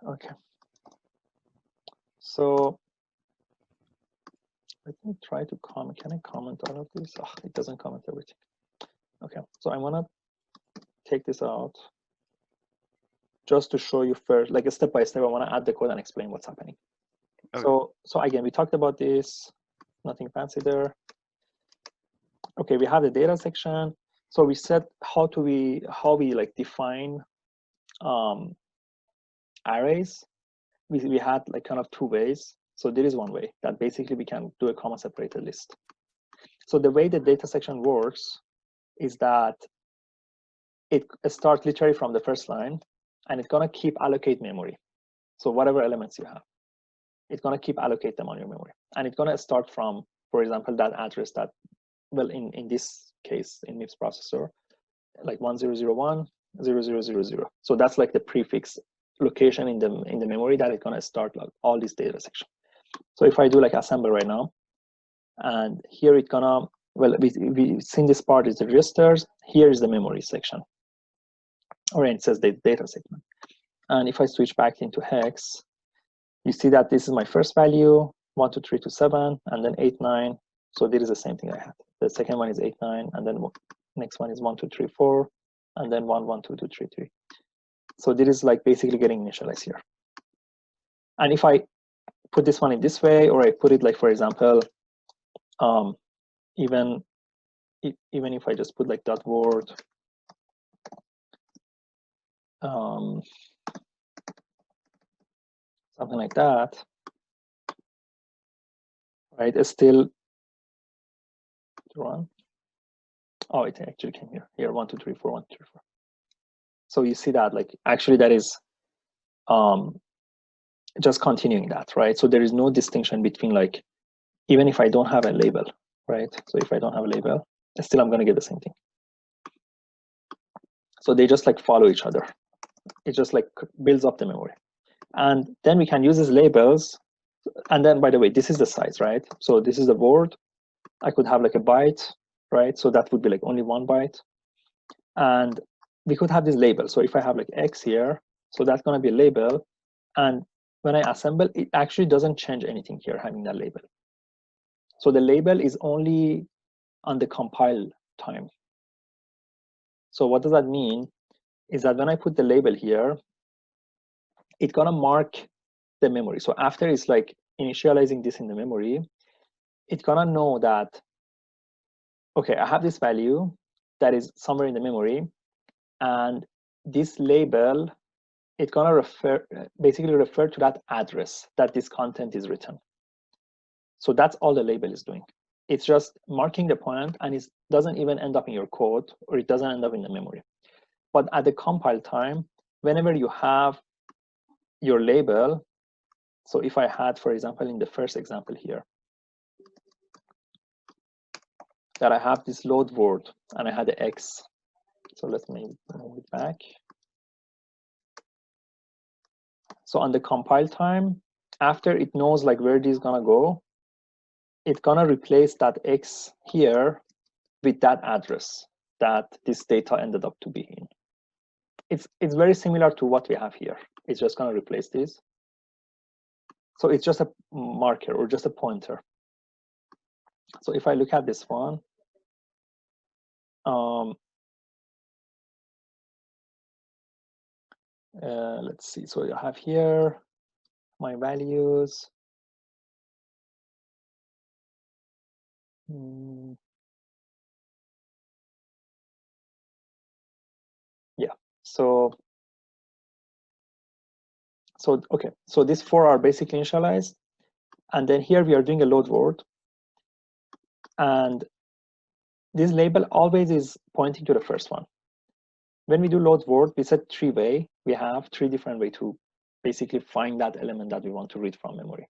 Okay. So let me try to comment. Can I comment all of this? Oh, it doesn't comment everything. Okay, so I want to take this out just to show you first, like a step by step. I want to add the code and explain what's happening. Okay. So again, we talked about this. Nothing fancy there. Okay, we have the data section. So we said how we like define arrays. We had like kind of two ways. So there is one way that basically we can do a comma separated list. So the way the data section works is that it starts literally from the first line, and it's gonna keep allocate memory. So whatever elements you have, it's gonna keep allocate them on your memory, and it's gonna start from, for example, that address that, well, in this case in MIPS processor, like 1001 0000. So that's like the prefix location in the memory that it's gonna start like all these data section. So if I do like assemble right now, and here it's gonna, well, we seen this part is the registers. Here is the memory section, or it says the data segment. And if I switch back into hex, you see that this is my first value, 1 2 3 2 7, and then 8 9. So this is the same thing I had. The second one is 8 9, and then next one is 1 2 3 4, and then 1 1 2 2 3 3. So this is like basically getting initialized here. And if I put this one in this way, or I put it like, for example, even if I just put like dot word, something like that, right? It's still run. Oh, it actually came here. Here, 1 2 3 4 1 2 3 4. So you see that, like, actually that is just continuing that, right? So there is no distinction between, like, even if I don't have a label, right? So if I don't have a label, still I'm going to get the same thing. So they just like follow each other. It just like builds up the memory. And then we can use these labels. And then, by the way, this is the size, right? So this is the word. I could have like a byte, right? So that would be like only 1 byte. And we could have this label. So if I have like X here, so that's going to be a label. And when I assemble, it actually doesn't change anything here, having that label. So the label is only on the compile time. So what does that mean? Is that when I put the label here, it's gonna mark the memory. So after it's like initializing this in the memory, it's gonna know that, okay, I have this value that is somewhere in the memory, and this label, it's gonna basically refer to that address that this content is written. So that's all the label is doing. It's just marking the point, and it doesn't even end up in your code, or it doesn't end up in the memory. But at the compile time, whenever you have your label, so if I had, for example, in the first example here, that I have this load word and I had the X. So let me move it back. So on the compile time, after it knows like where this is gonna go, it's gonna replace that X here with that address that this data ended up to be in. It's very similar to what we have here. It's just gonna replace this. So it's just a marker or just a pointer. So if I look at this one, let's see. So I have here my values. Yeah. So okay. So these 4 are basically initialized, and then here we are doing a load word, and this label always is pointing to the first one. When we do load word, we said 3-way. We have 3 different ways to basically find that element that we want to read from memory.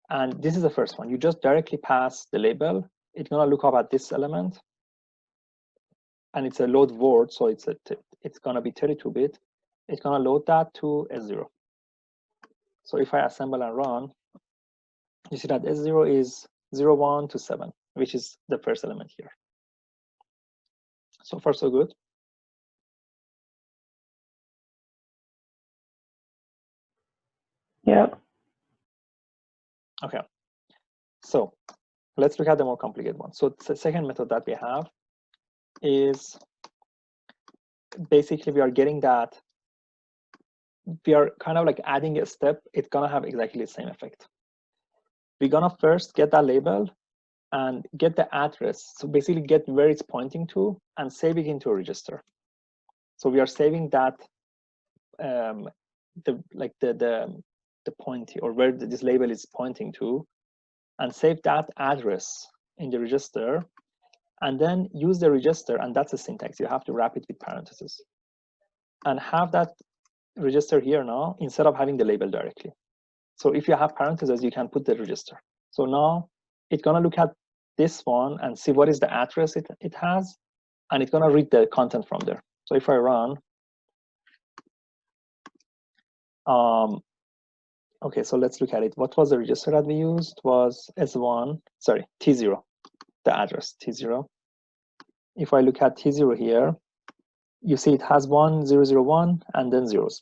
And this is the first one. You just directly pass the label. It's gonna look up at this element, and it's a load word, so it's gonna be 32-bit. It's gonna load that to S0. So if I assemble and run, you see that S0 is 0 1 to 7, which is the first element here. So far so good. Yep. Okay. So let's look at the more complicated one. So the second method that we have is basically we are getting that we are kind of like adding a step. It's gonna have exactly the same effect. We're gonna first get that label and get the address. So basically get where it's pointing to and save it into a register. So we are saving that the point or where this label is pointing to, and save that address in the register, and then use the register, and that's the syntax. You have to wrap it with parentheses and have that register here now instead of having the label directly. So if you have parentheses, you can put the register. So now it's gonna look at this one and see what is the address it has, and it's gonna read the content from there. So if I run, okay, so let's look at it. What was the register that we used? Was S1, sorry, T0, the address T0. If I look at T0 here, you see it has 1001 and then zeros.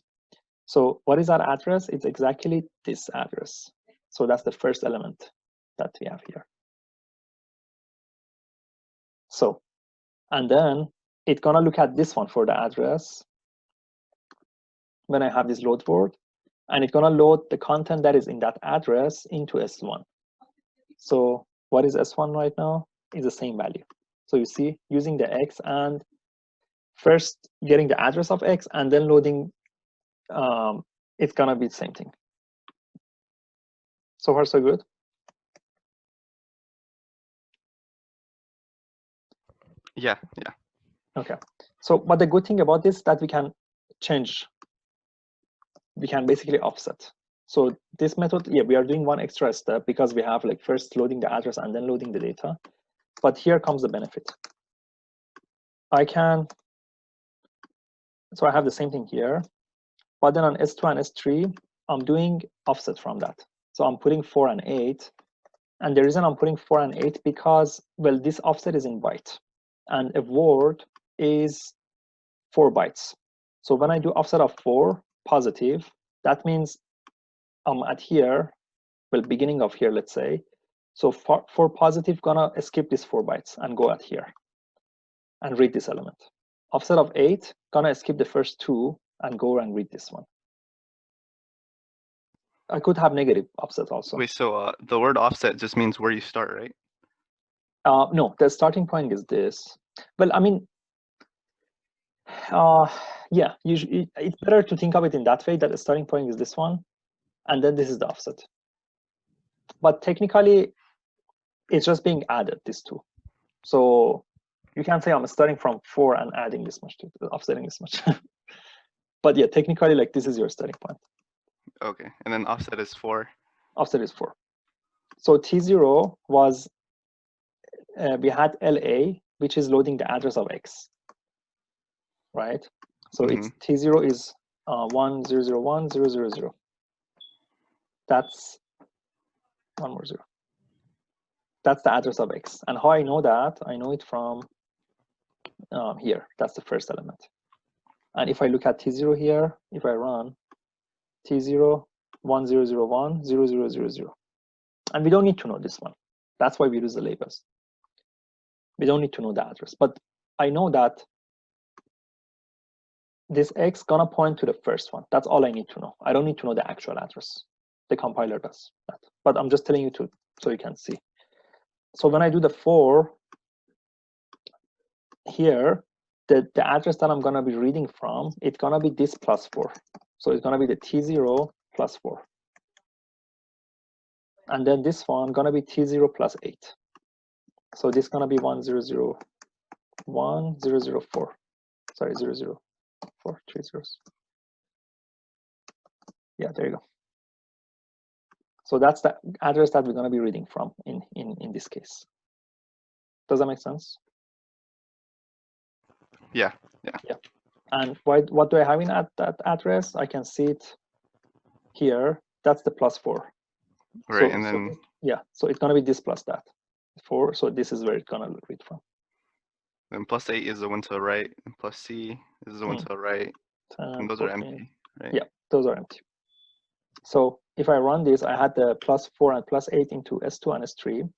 So what is that address? It's exactly this address. So that's the first element that we have here. So, and then it's gonna look at this one for the address when I have this load word, and it's gonna load the content that is in that address into S1. So what is S1 right now? Is the same value. So you see, using the X and first getting the address of X and then loading, it's gonna be the same thing. So far, so good. Yeah. Okay. So, but the good thing about this is that we can change. We can basically offset. So this method, yeah, we are doing one extra step because we have like first loading the address and then loading the data. But here comes the benefit. I can, so I have the same thing here, but then on S2 and S3, I'm doing offset from that. So I'm putting 4 and 8. And the reason I'm putting 4 and 8 because, well, this offset is in byte and a word is 4 bytes. So when I do offset of 4 positive, that means I'm at here, well, beginning of here, let's say. So for positive, gonna skip this 4 bytes and go at here and read this element. Offset of 8, gonna skip the first 2 and go and read this one. I could have negative offset also. Wait, so the word offset just means where you start, right? No, the starting point is this. Well, I mean, yeah, usually it's better to think of it in that way, that the starting point is this one, and then this is the offset. But technically, it's just being added, these two. So you can say I'm starting from 4 and adding this much to offsetting this much. But yeah, technically, like this is your starting point. Okay, and then offset is 4. Offset is 4. So T0 was, we had LA, which is loading the address of X, right? So it's T0 is 1001,000. That's one more 0. That's the address of X. And how I know that? I know it from here. That's the first element. And if I look at T0 here, if I run T0 1001 0000, and we don't need to know this one. That's why we use the labels. We don't need to know the address, but I know that this X gonna point to the first one. That's all I need to know. I don't need to know the actual address. The compiler does that, but I'm just telling you to so you can see. So when I do the 4 here, the address that I'm gonna be reading from, it's gonna be this plus 4. So it's gonna be the T0 plus 4. And then this one gonna be T0 plus 8. So this gonna be 1001 004. Sorry, 004, 3 zeros. Yeah, there you go. So that's the address that we're gonna be reading from in this case. Does that make sense? Yeah. And what do I have in that address? I can see it here. That's the plus 4. Right, and then yeah, so it's gonna be this plus that 4. So this is where it's gonna read from. Then plus 8 is the one to the right, and plus C is the one to the right, and those 14. Are empty, right? Yeah, those are empty. So if I run this, I had the +4 and +8 into S2 and S3.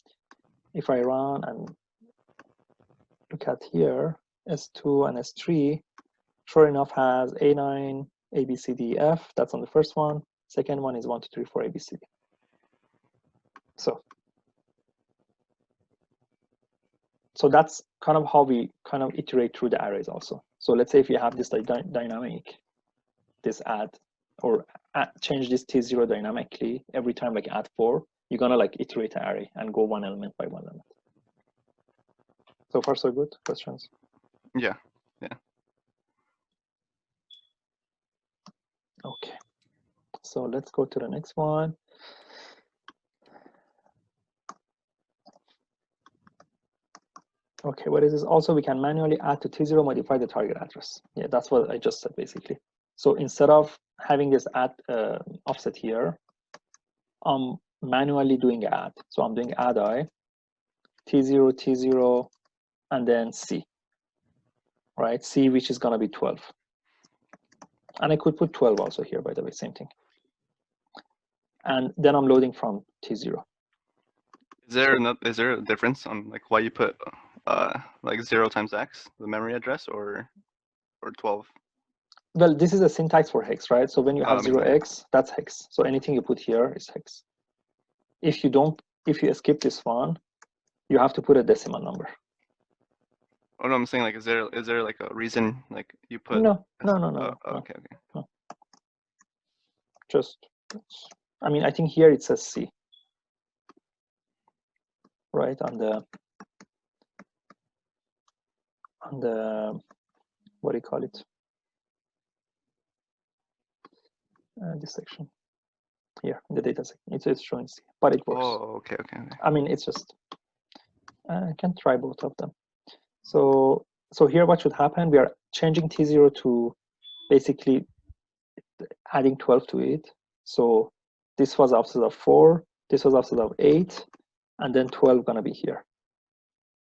If I run and look at here, S2 and S3, sure enough has A9, A, B, C, D, F. That's on the first one. Second one is 1, 2, 3, 4, A, B, C, D. So that's kind of how we kind of iterate through the arrays also. So let's say if you have this like dynamic, this add, or change this T0 dynamically every time, like add 4, you're gonna like iterate an array and go one element by one element. So far so good. Questions? Yeah. Okay. So let's go to the next one. Okay, what is this? Also, we can manually add to T0, modify the target address. Yeah, that's what I just said basically. So instead of having this add offset here, I'm manually doing add. So I'm doing add I, T0, T0, and then C, right? C, which is gonna be 12. And I could put 12 also here, by the way, same thing. And then I'm loading from T0. Is there a difference on like why you put like 0 times x, the memory address, or 12? Well, this is a syntax for hex, right? So when you have 0x, that's hex. So anything you put here is hex. If you skip this one, you have to put a decimal number. Oh no, I'm saying like, is there like a reason like you put? No. Okay. No. Just, I mean, I think here it says C, right? On the what do you call it? This section here in the data section, it's showing C, but it works. Oh, okay. I mean, it's just I can try both of them. So here, what should happen? We are changing T0 to basically adding 12 to it. So this was offset of 4, this was offset of 8, and then 12 gonna be here.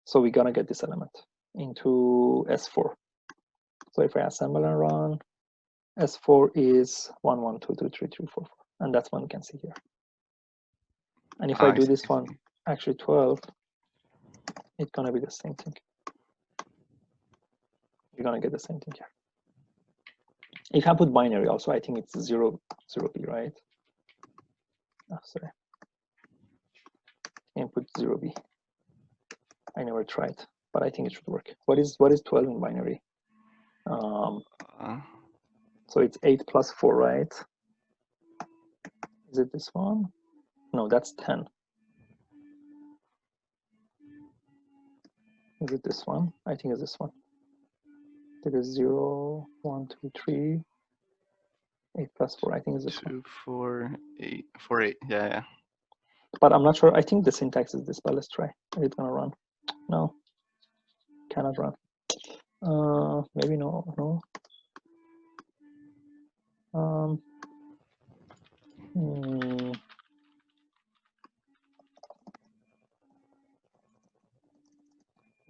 So we're gonna get this element into S4. So if I assemble and run, S4 is 1, 1, 2, 2, 3, 3, 4, 4, and that's one we can see here. And if I do this one, actually 12, it's gonna be the same thing. You're gonna get the same thing here. You can put binary also. I think it's 0, 0B, right? Oh, sorry. You can put 0B. I never tried, but I think it should work. What is 12 in binary? So it's 8 plus 4, right? Is it this one? No, that's 10. Is it this one? I think it's this one. It is 0, 1, 2, 3, 8 plus 4. I think it's this 2, one. 4, 8, 4, 8. Yeah. But I'm not sure. I think the syntax is this, but let's try. Is it gonna run? No, cannot run. Maybe no.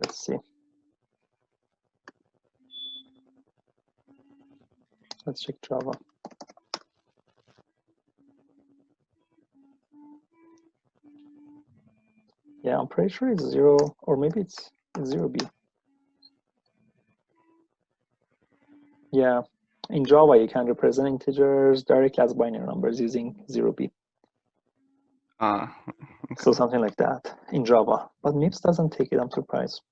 Let's see. Let's check Java. Yeah, I'm pretty sure it's 0, or maybe it's 0B. Yeah, in Java you can represent integers directly as binary numbers using 0B. Okay. So something like that in Java, but MIPS doesn't take it. I'm surprised.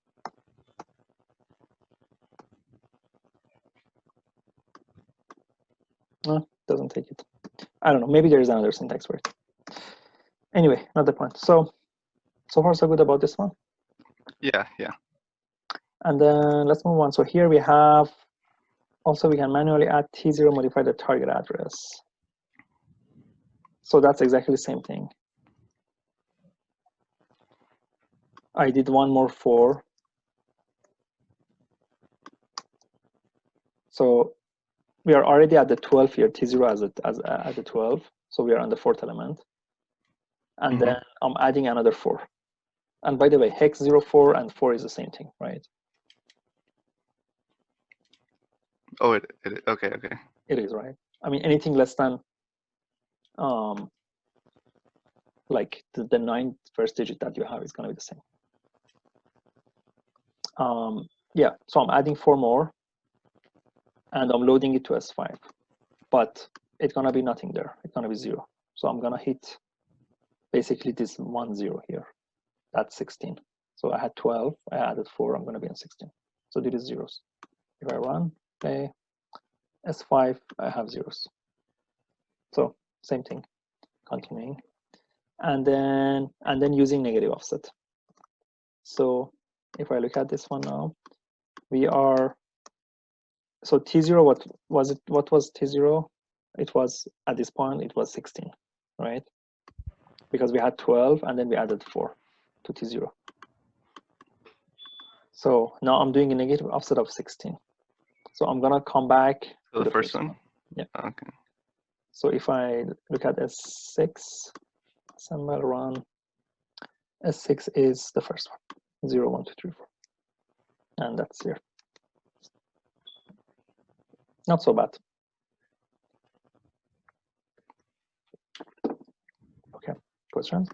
No, doesn't take it. I don't know. Maybe there is another syntax for it. Anyway, not the point. So far so good about this one. Yeah. And then let's move on. So here we have also we can manually add T0, modify the target address. So that's exactly the same thing. I did one more 4. So we are already at the 12 here, T0 at the 12. So we are on the 4th element. And then I'm adding another 4. And by the way, hex 0, 4 and 4 is the same thing, right? Oh, okay. It is, right? I mean, anything less than like the 9 first digit that you have is going to be the same. Yeah, so I'm adding 4 more, and I'm loading it to S5, but it's going to be nothing there. It's going to be 0. So I'm going to hit basically this 1 0 here. That's 16. So I had 12, I added 4, I'm going to be on 16. So these zeros. If I run, play, S5, I have zeros. So same thing, continuing. And then using negative offset. So if I look at this one now, we are, so T0, what was it? What was T0? It was, at this point, it was 16, right? Because we had 12 and then we added 4 to T0. So now I'm doing a negative offset of 16. So I'm gonna come back to the first one. Yeah. Okay. So if I look at S6, assemble, run, S6 is the first one, 0, 1, 2, 3, 4. And that's here. Not so bad. Okay, questions?